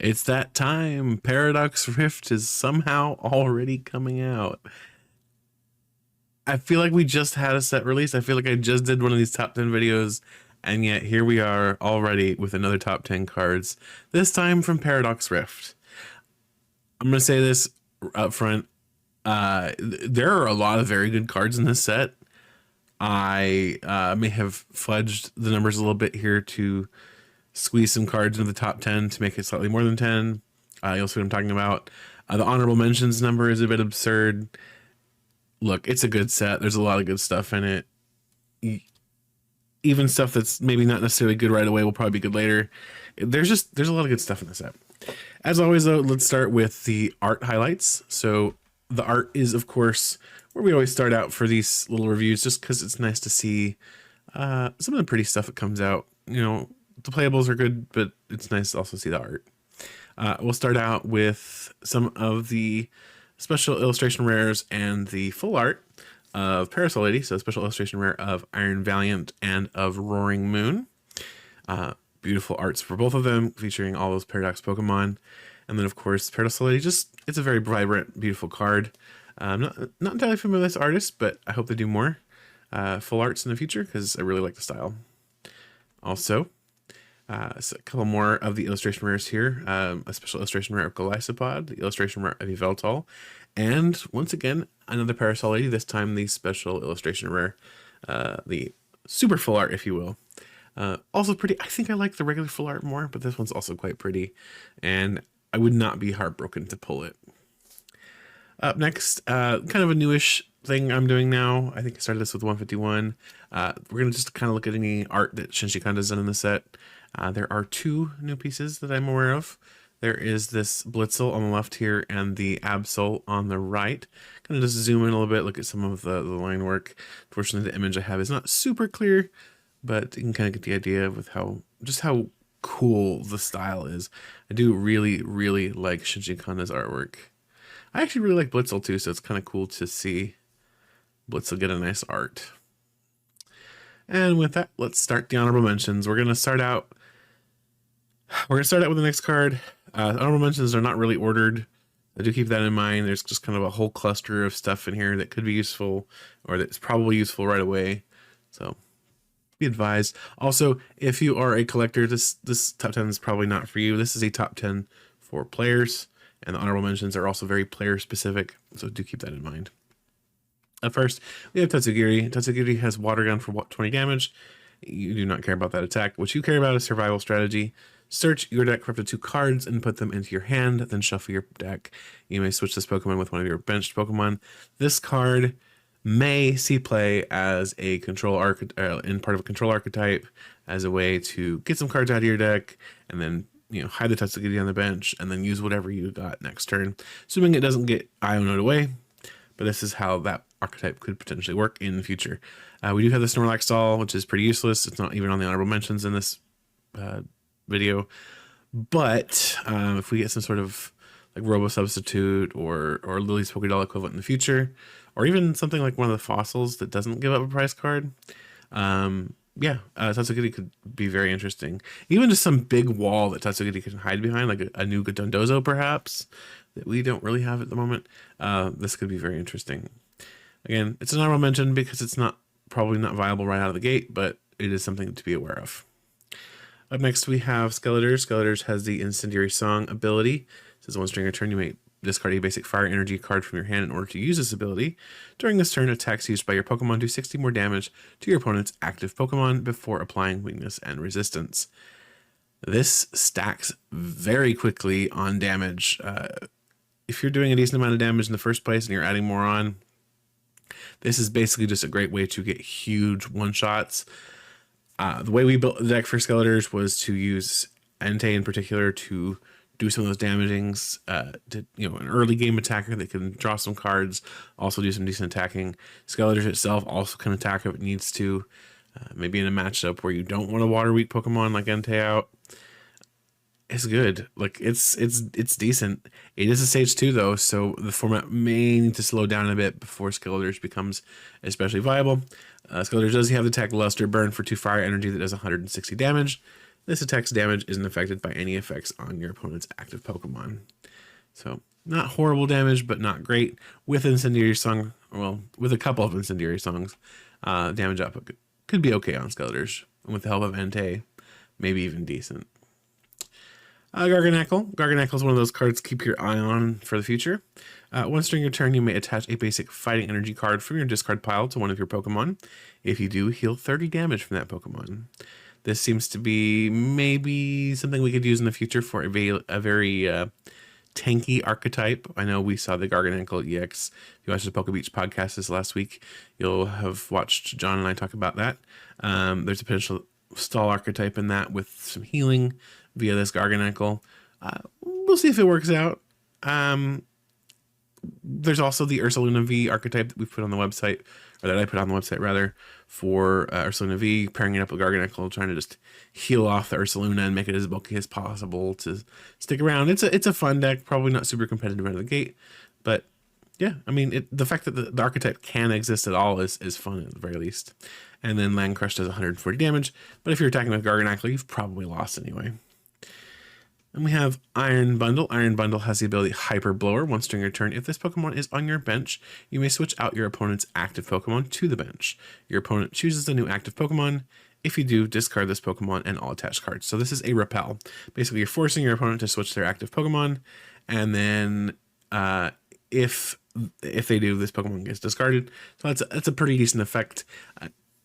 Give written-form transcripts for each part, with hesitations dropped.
It's that time. Paradox Rift is somehow already coming out. I feel like we just had a set release. I feel like I just did one of these top 10 videos, and yet here we are already with another top 10 cards, this time from Paradox Rift. I'm going to say this up front. There are a lot of very good cards in this set. I may have fudged the numbers a little bit here to squeeze some cards into the top 10 to make it slightly more than 10. You'll see what I'm talking about. The honorable mentions number is a bit absurd. Look, it's a good set. There's a lot of good stuff in it. Even stuff that's maybe not necessarily good right away will probably be good later. There's a lot of good stuff in the set. As always, though, let's start with the art highlights. So the art is, of course, where we always start out for these little reviews, just because it's nice to see some of the pretty stuff that comes out. You know, the playables are good, but it's nice to also see the art. We'll start out with some of the special illustration rares and the full art of Parasol Lady, so special illustration rare of Iron Valiant and of Roaring Moon. Beautiful arts for both of them, featuring all those Paradox Pokemon. And then, of course, Parasol Lady, it's a very vibrant, beautiful card. Not entirely familiar with this artist, but I hope they do more full arts in the future, because I really like the style. Also, so a couple more of the illustration rares here. A special illustration rare of Golisopod, the illustration rare of Yveltal, and once again, another Parasol Lady, this time the special illustration rare, the super full art, if you will. Also pretty. I think I like the regular full art more, but this one's also quite pretty, and I would not be heartbroken to pull it. Up next, kind of a newish thing I'm doing now. I think I started this with 151. We're going to just kind of look at any art that Shinji-Kanda's done in the set. There are two new pieces that I'm aware of. There is this Blitzel on the left here and the Absol on the right. Kind of just zoom in a little bit, look at some of the line work. Unfortunately, the image I have is not super clear, but you can kind of get the idea with how cool the style is. I do really, really like Shinji-Kanda's artwork. I actually really like Blitzel too, so it's kind of cool to see Blitzel get a nice art. And with that, let's start the honorable mentions. We're gonna start out with the next card. Honorable mentions are not really ordered. I do keep that in mind. There's just kind of a whole cluster of stuff in here that could be useful, or that's probably useful right away. So be advised. Also, if you are a collector, this top 10 is probably not for you. This is a top 10 for players, and the honorable mentions are also very player specific, so do keep that in mind. At first, we have Tatsugiri. Tatsugiri has Water Gun for 20 damage. You do not care about that attack. What you care about is survival strategy. Search your deck for up to 2 cards and put them into your hand, then shuffle your deck. You may switch this Pokemon with one of your benched Pokemon. This card may see play as a control in part of a control archetype, as a way to get some cards out of your deck, and then hide the Tatsugiri on the bench, and then use whatever you got next turn, assuming it doesn't get Iono'd away. But this is how that archetype could potentially work in the future. We do have the Snorlax doll, which is pretty useless. It's not even on the honorable mentions in this video. But if we get some sort of like Robo Substitute or Lily's Pokédoll equivalent in the future, or even something like one of the fossils that doesn't give up a prize card, Tatsugiri could be very interesting. Even just some big wall that Tatsugiri can hide behind, like a new Dondozo perhaps, that we don't really have at the moment. This could be very interesting. Again, it's an honorable mention because it's probably not viable right out of the gate, but it is something to be aware of. Up next, we have Skeletor. Skeletor has the Incendiary Song ability. It says once during a turn, you may discard a basic fire energy card from your hand in order to use this ability. During this turn, attacks used by your Pokemon do 60 more damage to your opponent's active Pokemon before applying weakness and resistance. This stacks very quickly on damage. If you're doing a decent amount of damage in the first place and you're adding more on, this is basically just a great way to get huge one-shots. The way we built the deck for Skeletors was to use Entei in particular to do some of those damagings, to an early game attacker that can draw some cards, also do some decent attacking. Skeletors itself also can attack if it needs to, maybe in a matchup where you don't want a water weak Pokemon like Entei out. It's good. Like it's decent. It is a stage 2 though, so the format may need to slow down a bit before Skeletors becomes especially viable. Skeletor does have the attack Luster Burn for 2 fire energy that does 160 damage. This attack's damage isn't affected by any effects on your opponent's active Pokemon. So not horrible damage, but not great. With Incendiary Song, well, with a couple of Incendiary Songs, damage output could be okay on Skeletors. And with the help of Entei, maybe even decent. Garganacl. Garganacl is one of those cards to keep your eye on for the future. Once during your turn, you may attach a basic fighting energy card from your discard pile to one of your Pokemon. If you do, heal 30 damage from that Pokemon. This seems to be maybe something we could use in the future for a very tanky archetype. I know we saw the Garganacl EX. If you watched the Poke Beach podcast this last week, you'll have watched John and I talk about that. There's a potential stall archetype in that with some healing via this Garganacl. We'll see if it works out. There's also the Ursaluna V archetype that we put on the website, or that I put on the website rather, for Ursaluna V, pairing it up with Garganacl, trying to just heal off the Ursaluna and make it as bulky as possible to stick around. It's a fun deck, probably not super competitive out of the gate, but yeah, I mean, the fact that the archetype can exist at all is fun at the very least. And then Land Crush does 140 damage, but if you're attacking with Garganacl, you've probably lost anyway. And we have Iron Bundle. Iron Bundle has the ability Hyper Blower. Once during your turn, if this Pokemon is on your bench, you may switch out your opponent's active Pokemon to the bench. Your opponent chooses a new active Pokemon. If you do, discard this Pokemon and all attached cards. So this is a repel. Basically, you're forcing your opponent to switch their active Pokemon, and then if they do, this Pokemon gets discarded. So that's a pretty decent effect.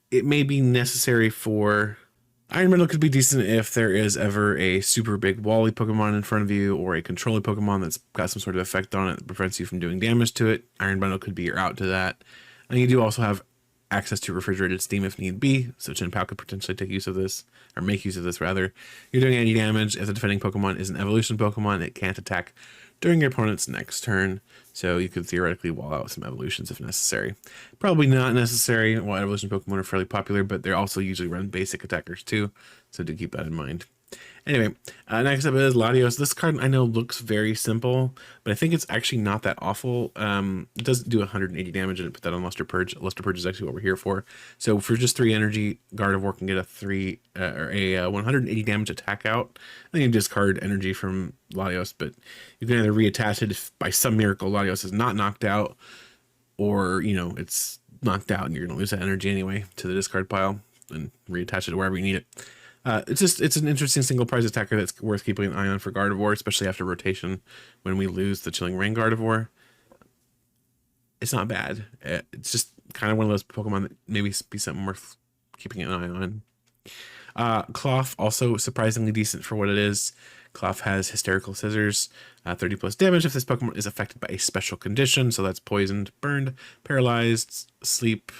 It may be necessary for... Iron Bundle could be decent if there is ever a super big Wally Pokemon in front of you, or a controlling Pokemon that's got some sort of effect on it that prevents you from doing damage to it. Iron Bundle could be your out to that. And you do also have access to refrigerated steam if need be, so Chinpao could potentially take use of this, or make use of this rather. You're doing any damage. If the defending Pokemon is an evolution Pokemon, it can't attack during your opponent's next turn, so you could theoretically wall out some evolutions if necessary. Probably not necessary. Well, evolution Pokemon are fairly popular, but they're also usually run basic attackers too, so do keep that in mind. Anyway, next up is Lidios. This card I know looks very simple, but I think it's actually not that awful. It does do 180 damage, and put that on Luster Purge. Luster Purge is actually what we're here for. So for just 3 energy, Gardevoir can get a 180 damage attack out. Then you discard energy from Latios, but you can either reattach it if by some miracle Latios is not knocked out, or it's knocked out and you're gonna lose that energy anyway to the discard pile and reattach it to wherever you need it. It's an interesting single prize attacker that's worth keeping an eye on for Gardevoir, especially after rotation when we lose the Chilling Rain Gardevoir. It's not bad. It's just kind of one of those Pokemon that maybe be something worth keeping an eye on. Cloth, also surprisingly decent for what it is. Cloth has Hysterical Scissors, 30 plus damage if this Pokemon is affected by a special condition. So that's poisoned, burned, paralyzed, sleep,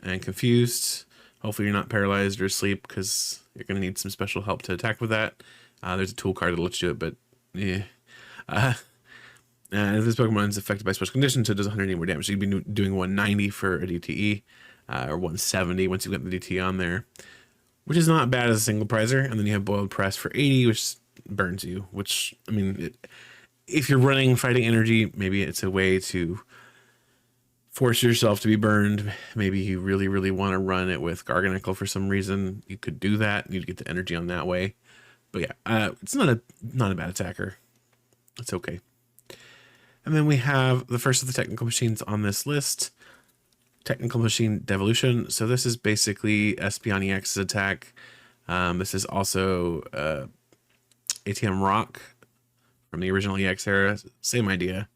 and confused. Hopefully you're not paralyzed or asleep, because you're going to need some special help to attack with that. There's a tool card that lets you do it, but yeah. And if this Pokemon is affected by special conditions, so it does 180 more damage. So you'd be doing 190 for a DTE, or 170 once you get the DTE on there, which is not bad as a single prizer. And then you have Boiled Press for 80, which burns you, which, I mean, if you're running Fighting Energy, maybe it's a way to force yourself to be burned. Maybe you really, really want to run it with Garganacl for some reason. You could do that. You'd get the energy on that way. But yeah, it's not a bad attacker. It's okay. And then we have the first of the technical machines on this list. Technical Machine Devolution. So this is basically Espeon EX's attack. This is also ATM Rock from the original EX era. Same idea.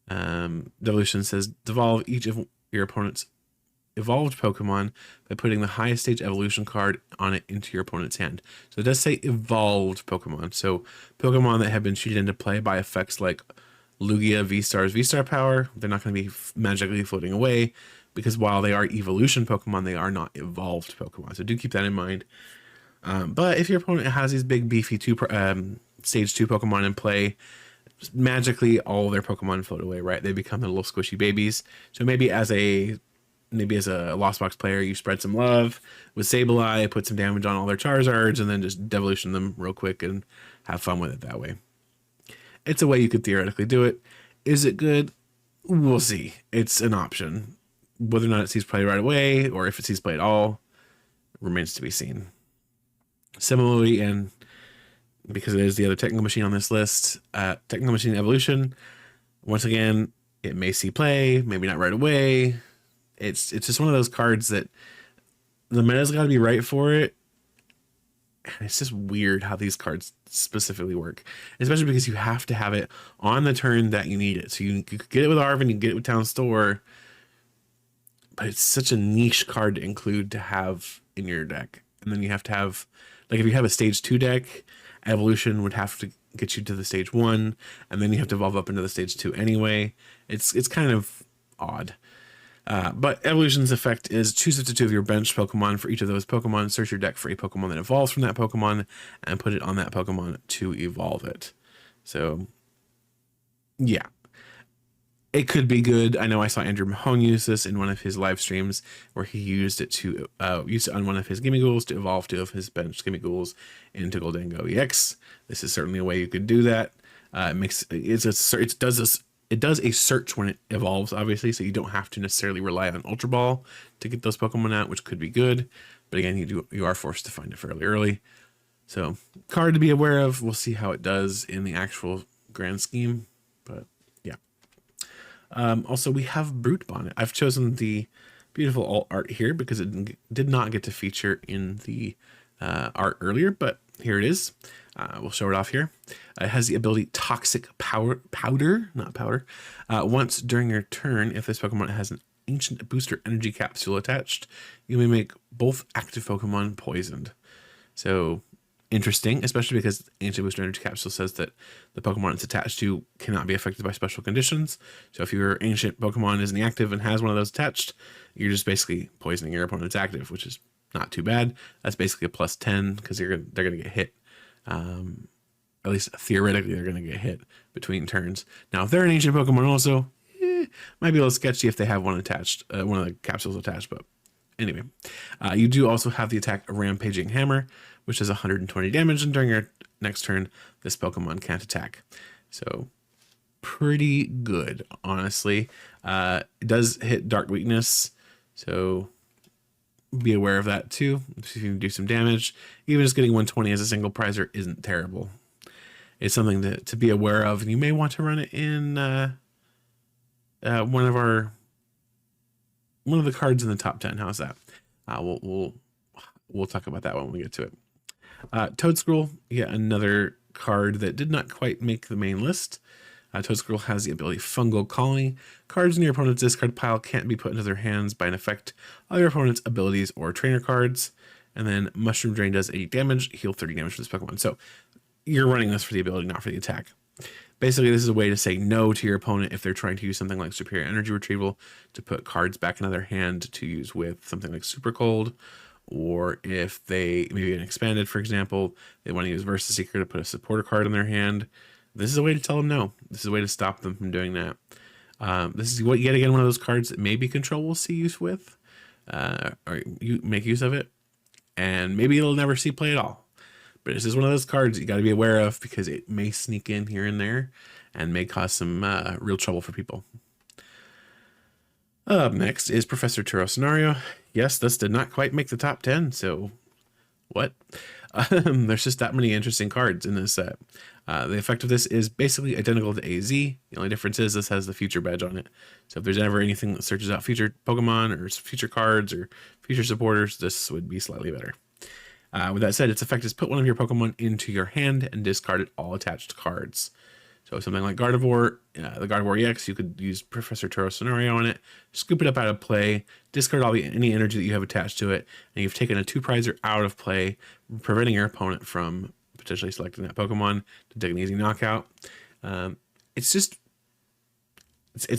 Devolution says devolve each of your opponent's evolved Pokemon by putting the highest stage evolution card on it into your opponent's hand. So it does say evolved Pokemon. So Pokemon that have been cheated into play by effects like Lugia V-Star's V-Star power, they're not going to be magically floating away, because while they are evolution Pokemon, they are not evolved Pokemon. So do keep that in mind. But if your opponent has these big beefy stage 2 Pokemon in play, magically all their Pokemon float away, right? They become the little squishy babies. So maybe as a Lost Box player, you spread some love with Sableye, put some damage on all their Charizards, and then just Devolution them real quick and have fun with it that way. It's a way you could theoretically do it. Is it good? We'll see. It's an option. Whether or not it sees play right away, or if it sees play at all, remains to be seen. Similarly, and because it is the other technical machine on this list, technical machine evolution, once again, it may see play, maybe not right away. It's just one of those cards that the meta's got to be right for it. And it's just weird how these cards specifically work, especially because you have to have it on the turn that you need it. So you could get it with Arvin, you can get it with Town Store, but it's such a niche card to include to have in your deck. And then you have to have, like, if you have a stage 2 deck, evolution would have to get you to the stage 1, and then you have to evolve up into the stage 2 anyway. It's kind of odd. But evolution's effect is choose up to 2 of your bench Pokemon. For each of those Pokemon, search your deck for a Pokemon that evolves from that Pokemon and put it on that Pokemon to evolve it. So, yeah. It could be good. I know I saw Andrew Mahone use this in one of his live streams where he used it to use it on one of his Gimmighouls to evolve 2 of his bench Gimmighouls into Gango EX. This is certainly a way you could do that. It does a search when it evolves, obviously, so you don't have to necessarily rely on Ultra Ball to get those Pokemon out, which could be good. But again, you are forced to find it fairly early. So, card to be aware of. We'll see how it does in the actual grand scheme. But yeah. Also, we have Brute Bonnet. I've chosen the beautiful alt art here because it did not get to feature in the art earlier, but here it is. We'll show it off here. It has the ability Toxic Powder, not powder. Once during your turn, if this Pokemon has an ancient booster energy capsule attached, you may make both active Pokemon poisoned. So interesting, especially because ancient booster energy capsule says that the Pokemon it's attached to cannot be affected by special conditions. So if your ancient Pokemon isn't active and has one of those attached, you're just basically poisoning your opponent's active, which is not too bad. That's basically a +10 because they're gonna get hit. At least theoretically, they're going to get hit between turns. Now, if they're an ancient Pokemon also, might be a little sketchy if they have one attached, one of the capsules attached, but anyway. You do also have the attack Rampaging Hammer, which is 120 damage, and during your next turn, this Pokemon can't attack. So, pretty good, honestly. It does hit Dark Weakness, so be aware of that too. If you can do some damage, even just getting 120 as a single prizer isn't terrible. It's something to be aware of, and you may want to run it in one of the cards in the top 10. How's that? We'll talk about that when we get to it. Toadscruel, yet another card that did not quite make the main list. Toadscruel has the ability Fungal Colony. Cards in your opponent's discard pile can't be put into their hands by an effect of your opponent's abilities or trainer cards. And then Mushroom Drain does 80 damage, heal 30 damage for this Pokemon. So you're running this for the ability, not for the attack. Basically, this is a way to say no to your opponent if they're trying to use something like Superior Energy Retrieval to put cards back into their hand to use with something like Super Cold. Or if they, maybe an Expanded, for example, they want to use Versa Seeker to put a supporter card in their hand. This is a way to tell them no. This is a way to stop them from doing that. This is yet again one of those cards that maybe Control will see use with, or you make use of it, and maybe it'll never see play at all. But this is one of those cards you got to be aware of because it may sneak in here and there and may cause some real trouble for people. Up next is Professor Turo Scenario. Yes, this did not quite make the top 10, so what? There's just that many interesting cards in this set. The effect of this is basically identical to AZ. The only difference is this has the future badge on it. So if there's ever anything that searches out future Pokemon or future cards or future supporters, this would be slightly better. With that said, its effect is put one of your Pokemon into your hand and discard all attached cards. So something like Gardevoir, the Gardevoir EX, you could use Professor Turo Scenario on it, scoop it up out of play, discard any energy that you have attached to it, and you've taken a 2-prizer out of play, preventing your opponent from potentially selecting that Pokemon to take an easy knockout. It's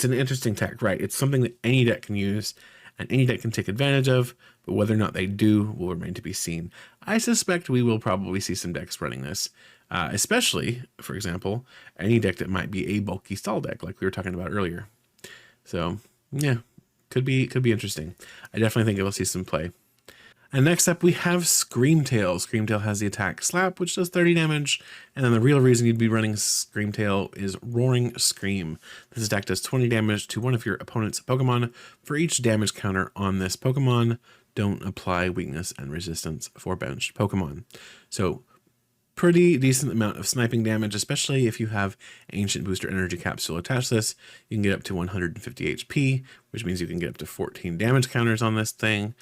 an interesting tech, right? It's something that any deck can use and any deck can take advantage of, but whether or not they do will remain to be seen. I suspect we will probably see some decks running this, especially, for example, any deck that might be a bulky stall deck like we were talking about earlier. So yeah, could be interesting. I definitely think it will see some play. And next up we have Screamtail. Screamtail has the attack Slap, which does 30 damage, and then the real reason you'd be running Screamtail is Roaring Scream. This attack does 20 damage to one of your opponent's Pokemon for each damage counter on this Pokemon don't apply weakness and resistance for benched Pokemon. So pretty decent amount of sniping damage, especially if you have Ancient Booster Energy Capsule attached to this. You can get up to 150 HP, which means you can get up to 14 damage counters on this thing.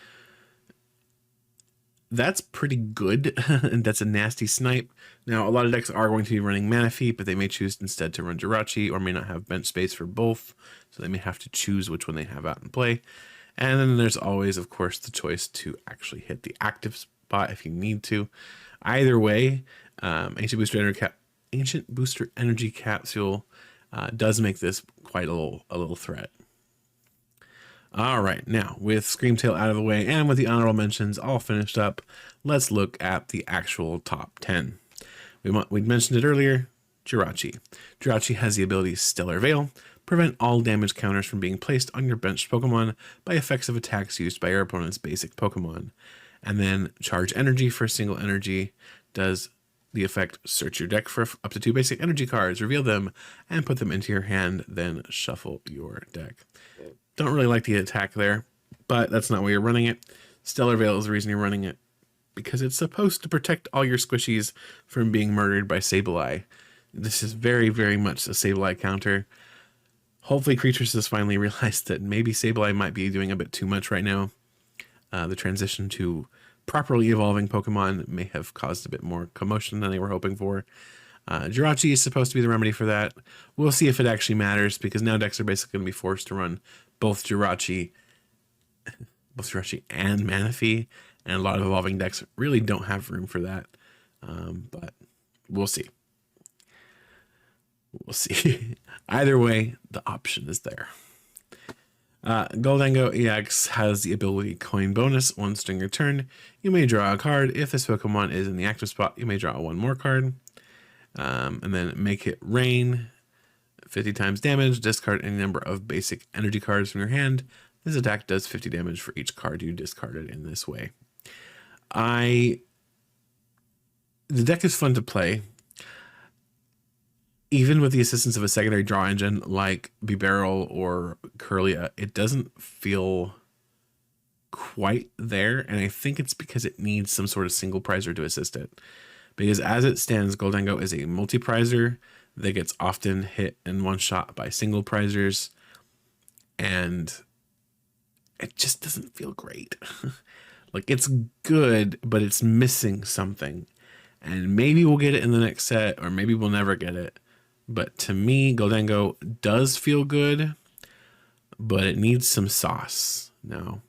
That's pretty good, and that's a nasty snipe. Now, a lot of decks are going to be running Manaphy, but they may choose instead to run Jirachi, or may not have bench space for both, so they may have to choose which one they have out in play. And then there's always, of course, the choice to actually hit the active spot if you need to. Either way, Ancient Booster Energy Capsule does make this quite a little threat. All right, now with Screamtail out of the way and with the honorable mentions all finished up, let's look at the actual top 10. We mentioned it earlier, Jirachi. Jirachi has the ability Stellar Veil, prevent all damage counters from being placed on your benched Pokemon by effects of attacks used by your opponent's basic Pokemon. And then Charge Energy for a single energy does the effect search your deck for up to 2 basic energy cards, reveal them, and put them into your hand, then shuffle your deck. Don't really like the attack there, but that's not why you're running it. Stellar Veil is the reason you're running it, because it's supposed to protect all your squishies from being murdered by Sableye. This is very, very much a Sableye counter. Hopefully Creatures has finally realized that maybe Sableye might be doing a bit too much right now. The transition to properly evolving Pokemon may have caused a bit more commotion than they were hoping for. Jirachi is supposed to be the remedy for that. We'll see if it actually matters, because now decks are basically going to be forced to run both Jirachi and Manaphy, and a lot of evolving decks really don't have room for that. But we'll see. We'll see. Either way, the option is there. Gango EX has the ability Coin Bonus. Once during your turn, you may draw a card. If this Pokemon is in the active spot, you may draw one more card. And then Make It Rain. 50 times damage. Discard any number of basic energy cards from your hand. This attack does 50 damage for each card you discarded in this way. The deck is fun to play. Even with the assistance of a secondary draw engine like Bibarel or Curlia, it doesn't feel quite there. And I think it's because it needs some sort of single prizer to assist it. Because as it stands, Goldango is a multi-prizer that gets often hit in one shot by single prizers. And it just doesn't feel great. Like, it's good, but it's missing something. And maybe we'll get it in the next set, or maybe we'll never get it. But to me, Goldango does feel good, but it needs some sauce. Now,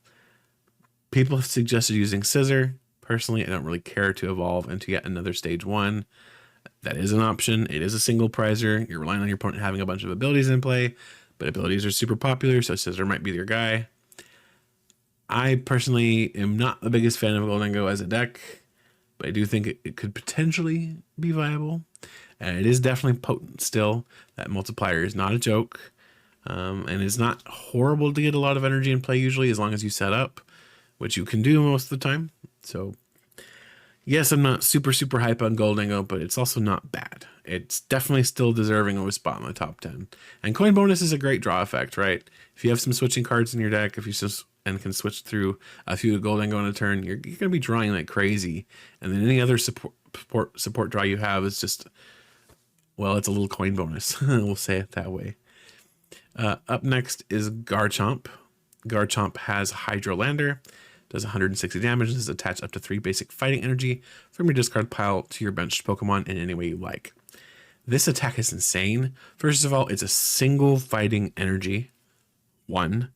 people have suggested using Scissor. Personally, I don't really care to evolve into yet another stage 1. That is an option. It is a single prizer. You're relying on your opponent having a bunch of abilities in play, but abilities are super popular, so Scissor might be your guy. I personally am not the biggest fan of Goldango as a deck, but I do think it could potentially be viable. And it is definitely potent still. That multiplier is not a joke. And it's not horrible to get a lot of energy in play usually, as long as you set up, which you can do most of the time. So yes, I'm not super hype on Goldango, but it's also not bad. It's definitely still deserving of a spot in the top 10. And Coin Bonus is a great draw effect, right? If you have some switching cards in your deck, if you just can switch through a few Goldango in a turn, you're going to be drawing like crazy. And then any other support draw you have is just, well, it's a little Coin Bonus. We'll say it that way. Up next is Garchomp. Garchomp has Hydrolander. Does 160 damage and is attached up to 3 basic fighting energy from your discard pile to your benched Pokemon in any way you like. This attack is insane. First of all, it's a single fighting energy, 1,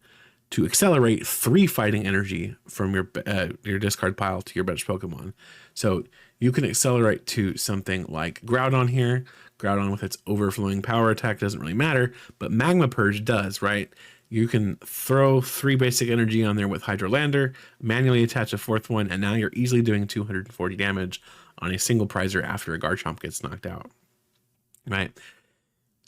to accelerate 3 fighting energy from your discard pile to your benched Pokemon. So you can accelerate to something like Groudon here. Groudon with its overflowing power attack doesn't really matter, but Magma Purge does, right? You can throw 3 basic energy on there with Hydrolander, manually attach a 4th one, and now you're easily doing 240 damage on a single prizer after a Garchomp gets knocked out. Right?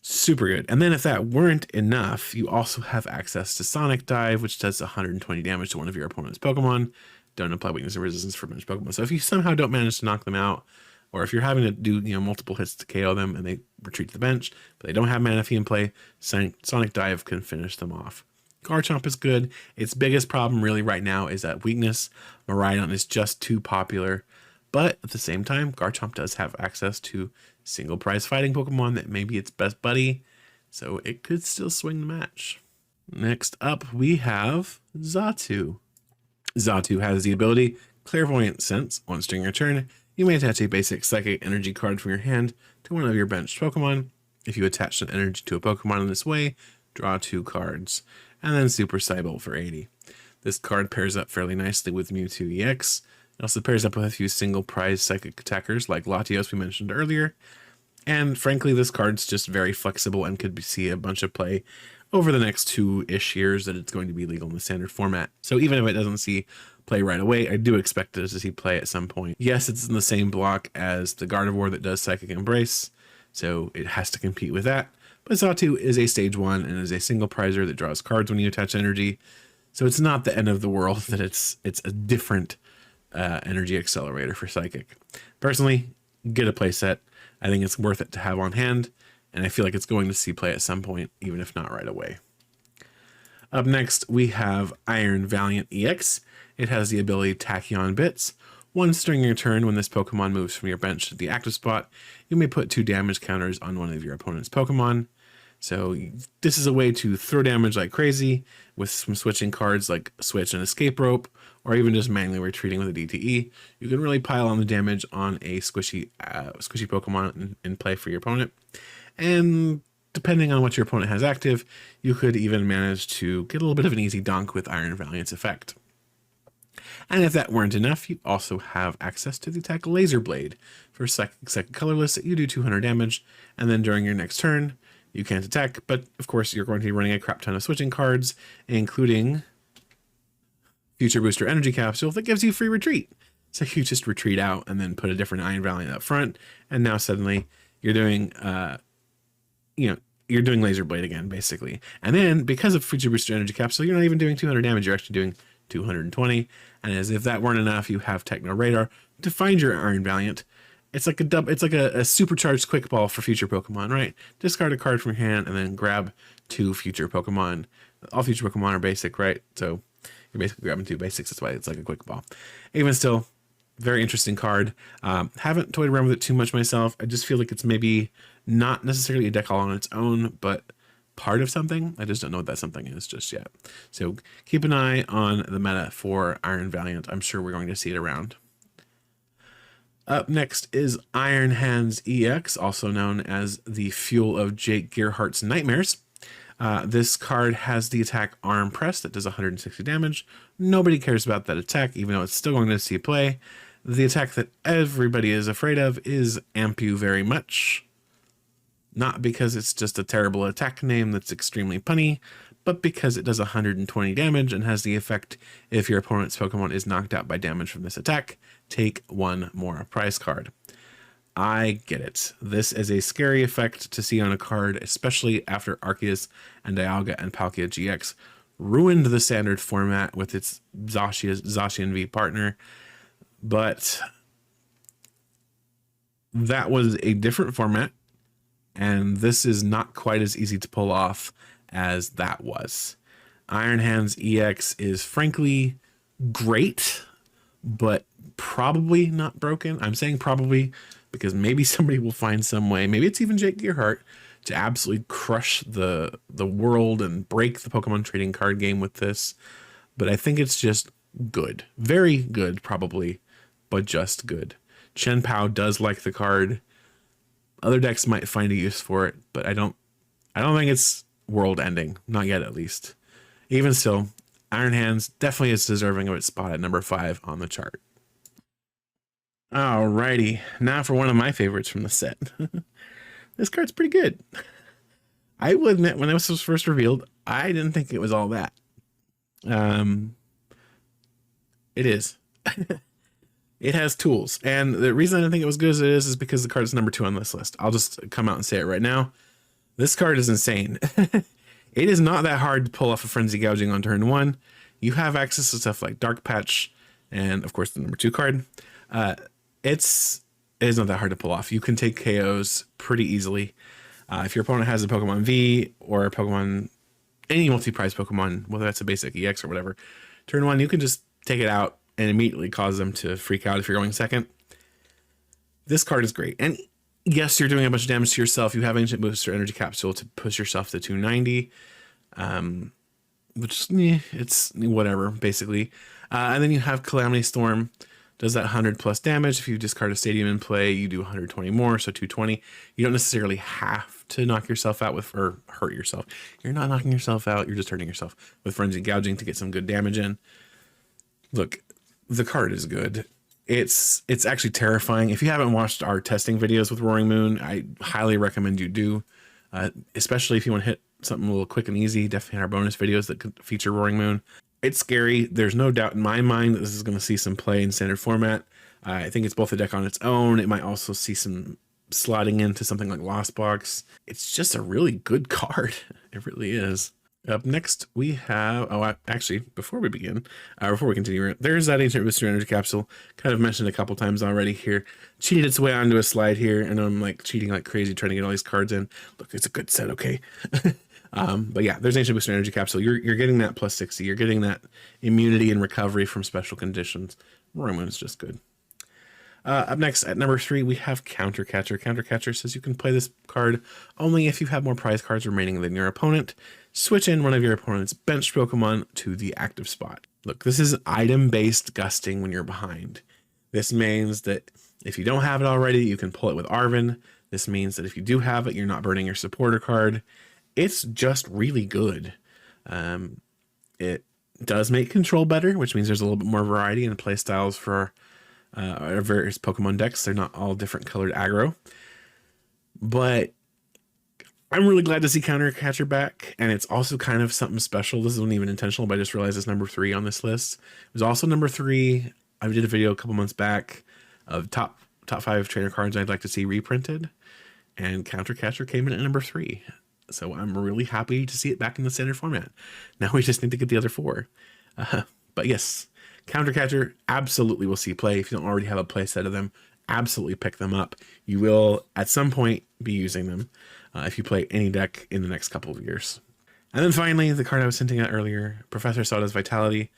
Super good. And then if that weren't enough, you also have access to Sonic Dive, which does 120 damage to one of your opponent's Pokemon. Don't apply weakness or resistance for benched Pokemon. So if you somehow don't manage to knock them out, or if you're having to do multiple hits to KO them and they retreat to the bench, but they don't have Manaphy in play, Sonic Dive can finish them off. Garchomp is good. Its biggest problem really right now is that weakness. Miraidon is just too popular. But at the same time, Garchomp does have access to single prize fighting Pokemon that may be its best buddy. So it could still swing the match. Next up, we have Zatu. Zatu has the ability Clairvoyant Sense. Once during your turn, you may attach a basic Psychic Energy card from your hand to one of your benched Pokemon. If you attach an energy to a Pokemon in this way, draw 2 cards. And then Super Cyber for 80. This card pairs up fairly nicely with Mewtwo EX. It also pairs up with a few single prize psychic attackers like Latios we mentioned earlier. And frankly, this card's just very flexible and could see a bunch of play over the next 2-ish years that it's going to be legal in the standard format. So even if it doesn't see play right away, I do expect it to see play at some point. Yes, it's in the same block as the Gardevoir that does Psychic Embrace, so it has to compete with that. But Zatu is a stage 1 and is a single prizer that draws cards when you attach energy. So it's not the end of the world that it's a different energy accelerator for Psychic. Personally, get a playset. I think it's worth it to have on hand, and I feel like it's going to see play at some point, even if not right away. Up next, we have Iron Valiant EX. It has the ability Tachyon Bits. Once during your turn, when this Pokemon moves from your bench to the active spot, you may put 2 damage counters on one of your opponent's Pokemon. So this is a way to throw damage like crazy with some switching cards like Switch and Escape Rope, or even just manually retreating with a DTE. You can really pile on the damage on a squishy Pokemon in play for your opponent. And depending on what your opponent has active, you could even manage to get a little bit of an easy donk with Iron Valiant's effect. And if that weren't enough, you also have access to the attack Laser Blade. For second colorless, you do 200 damage, and then during your next turn, you can't attack, but of course you're going to be running a crap ton of switching cards, including Future Booster Energy Capsule that gives you free retreat. So you just retreat out and then put a different Iron Valiant up front, and now suddenly you're doing, you're doing Laser Blade again, basically. And then because of Future Booster Energy Capsule, you're not even doing 200 damage, you're actually doing 220. And as if that weren't enough, you have Techno Radar to find your Iron Valiant. It's like a supercharged quick ball for future Pokemon, right? Discard a card from your hand and then grab 2 future Pokemon. All future Pokemon are basic, right? So you're basically grabbing 2 basics. That's why it's like a quick ball. Even still, very interesting card. Haven't toyed around with it too much myself. I just feel like it's maybe not necessarily a deck all on its own, but part of something. I just don't know what that something is just yet. So keep an eye on the meta for Iron Valiant. I'm sure we're going to see it around. Up next is Iron Hands EX, also known as the fuel of Jake Gearhart's nightmares. This card has the attack Arm Press that does 160 damage. Nobody cares about that attack, even though it's still going to see play. The attack that everybody is afraid of is Amp You Very Much. Not because it's just a terrible attack name that's extremely punny, but because it does 120 damage and has the effect if your opponent's Pokemon is knocked out by damage from this attack, take 1 more prize card. I get it. This is a scary effect to see on a card, especially after Arceus and Dialga and Palkia GX ruined the standard format with its Zacian V partner. But that was a different format, and this is not quite as easy to pull off as that was. Iron Hands EX is frankly great, but probably not broken. I'm saying probably because maybe somebody will find some way, maybe it's even Jake Gearhart, to absolutely crush the world and break the Pokemon trading card game with this. But I think it's just good. Very good, probably, but just good. Chen Pao does like the card. Other decks might find a use for it, but I don't think it's world ending. Not yet, at least. Even still, Iron Hands definitely is deserving of its spot at number 5 on the chart. Alrighty, now for one of my favorites from the set. This card's pretty good. I will admit, when this was first revealed, I didn't think it was all that. It is. It has tools, and the reason I didn't think it was good as it is because the card is number 2 on this list. I'll just come out and say it right now. This card is insane. It is not that hard to pull off a Frenzy Gouging on turn 1. You have access to stuff like Dark Patch, and of course the number 2 card. It is not that hard to pull off. You can take KOs pretty easily. If your opponent has a Pokemon V or a Pokemon any multi-prize Pokemon, whether that's a basic EX or whatever, turn 1, you can just take it out and immediately cause them to freak out if you're going second. This card is great. And yes, you're doing a bunch of damage to yourself. You have Ancient Booster Energy Capsule to push yourself to 290. Which, it's whatever, basically. And then you have Calamity Storm. Does that 100 plus damage. If you discard a Stadium in play, you do 120 more, so 220. You don't necessarily have to knock yourself out with, or hurt yourself. You're not knocking yourself out, you're just hurting yourself with Frenzy Gouging to get some good damage in. Look, the card is good. It's actually terrifying. If you haven't watched our testing videos with Roaring Moon, I highly recommend you do. Especially if you want to hit something a little quick and easy, definitely our bonus videos that could feature Roaring Moon. It's scary. There's no doubt in my mind that this is going to see some play in standard format. I think it's both a deck on its own. It might also see some slotting into something like Lost Box. It's just a really good card. It really is. Up next, we have, actually, before we continue, there's that Ancient Booster Energy Capsule. Kind of mentioned a couple times already here. Cheated its way onto a slide here, and I'm like cheating like crazy trying to get all these cards in. Look, it's a good set, okay? But yeah, there's Ancient Booster Energy Capsule. You're getting that plus 60. You're getting that immunity and recovery from special conditions. Roaring Moon is just good. Up next, at number 3, we have Counter Catcher. Counter Catcher says you can play this card only if you have more prize cards remaining than your opponent. Switch in one of your opponent's benched Pokemon to the active spot. Look, this is item-based gusting when you're behind. This means that if you don't have it already, you can pull it with Arven. This means that if you do have it, you're not burning your supporter card. It's just really good. It does make control better, which means there's a little bit more variety in play styles for various Pokemon decks. They're not all different colored aggro. But I'm really glad to see Counter Catcher back, and it's also kind of something special. This isn't even intentional, but I just realized it's number 3 on this list. It was also number 3. I did a video a couple months back of top 5 trainer cards I'd like to see reprinted, and Counter Catcher came in at number 3. So I'm really happy to see it back in the standard format. Now we just need to get the other 4. But yes, Counter Catcher absolutely will see play. If you don't already have a play set of them, absolutely pick them up. You will at some point be using them if you play any deck in the next couple of years. And then finally, the card I was hinting at earlier, Professor Sada's Vitality,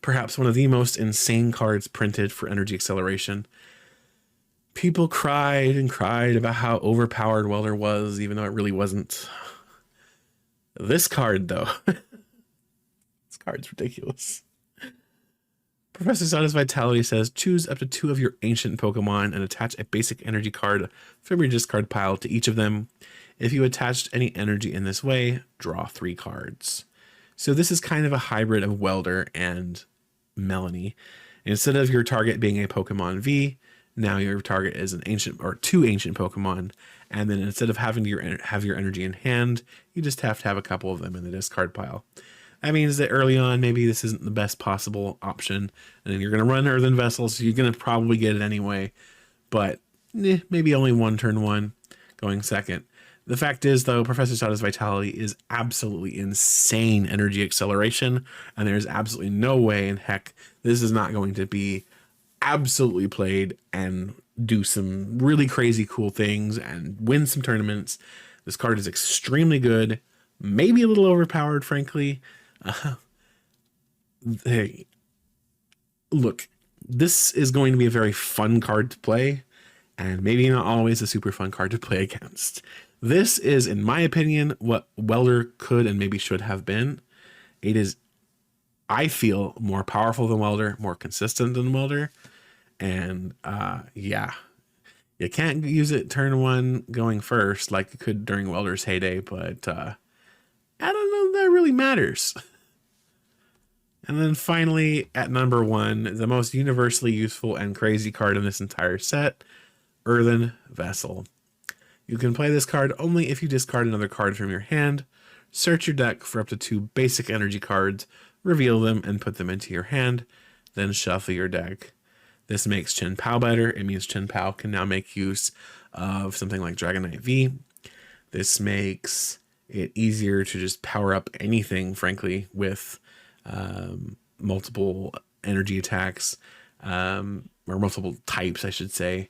perhaps one of the most insane cards printed for energy acceleration. People cried and cried about how overpowered Welder was, even though it really wasn't. This card, though, this card's ridiculous. Professor Sada's Vitality says, choose up to 2 of your ancient Pokemon and attach a basic energy card from your discard pile to each of them. If you attached any energy in this way, draw 3 cards. So this is kind of a hybrid of Welder and Melanie. Instead of your target being a Pokemon V, now your target is an ancient or 2 ancient Pokemon. And then instead of having to have your energy in hand, you just have to have a couple of them in the discard pile. That means that early on, maybe this isn't the best possible option. And then you're going to run Earthen Vessels, so you're going to probably get it anyway. But maybe only one turn 1 going second. The fact is, though, Professor Sada's Vitality is absolutely insane energy acceleration. And there's absolutely no way in heck this is not going to be absolutely played and do some really crazy cool things and win some tournaments. This card is extremely good. Maybe a little overpowered, frankly. Hey, look, this is going to be a very fun card to play, and maybe not always a super fun card to play against. This is, in my opinion, what Welder could and maybe should have been. It is, I feel, more powerful than Welder, more consistent than Welder, and yeah, you can't use it turn 1 going first like you could during Welder's heyday, but I don't know if that really matters. And then finally, at number 1, the most universally useful and crazy card in this entire set, Earthen Vessel. You can play this card only if you discard another card from your hand, search your deck for up to 2 basic energy cards, reveal them and put them into your hand, then shuffle your deck. This makes Chen Pao better. It means Chen Pao can now make use of something like Dragonite V. This makes it easier to just power up anything, frankly, with multiple energy attacks, or multiple types, I should say.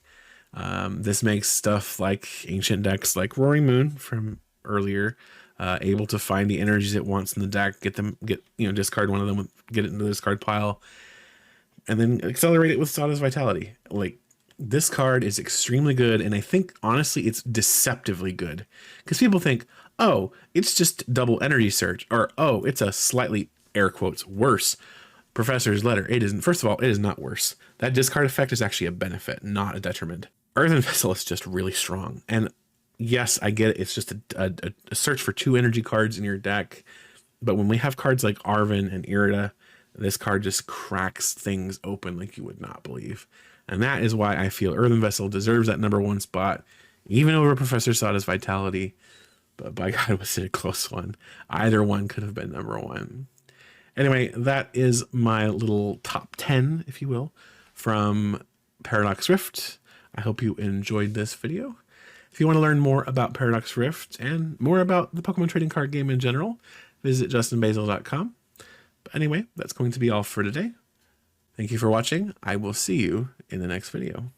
This makes stuff like ancient decks like Roaring Moon from earlier able to find the energies it wants in the deck, discard one of them, get it into the discard pile, and then accelerate it with Sawdust Vitality. Like, this card is extremely good, and I think honestly it's deceptively good, because people think, oh, it's just double energy surge, or oh, it's a slightly, air quotes, worse Professor's Letter. It isn't. First of all, it is not worse. That discard effect is actually a benefit, not a detriment. Earthen Vessel is just really strong, and yes, I get it. It's just a search for 2 energy cards in your deck, but when we have cards like Arven and Irida, this card just cracks things open like you would not believe. And that is why I feel Earthen Vessel deserves that #1 spot, even over Professor Sawdust Vitality. But by God, was it a close one. Either one could have been #1. Anyway, that is my little top 10, if you will, from Paradox Rift. I hope you enjoyed this video. If you want to learn more about Paradox Rift and more about the Pokemon trading card game in general, visit justinbasil.com. But anyway, that's going to be all for today. Thank you for watching. I will see you in the next video.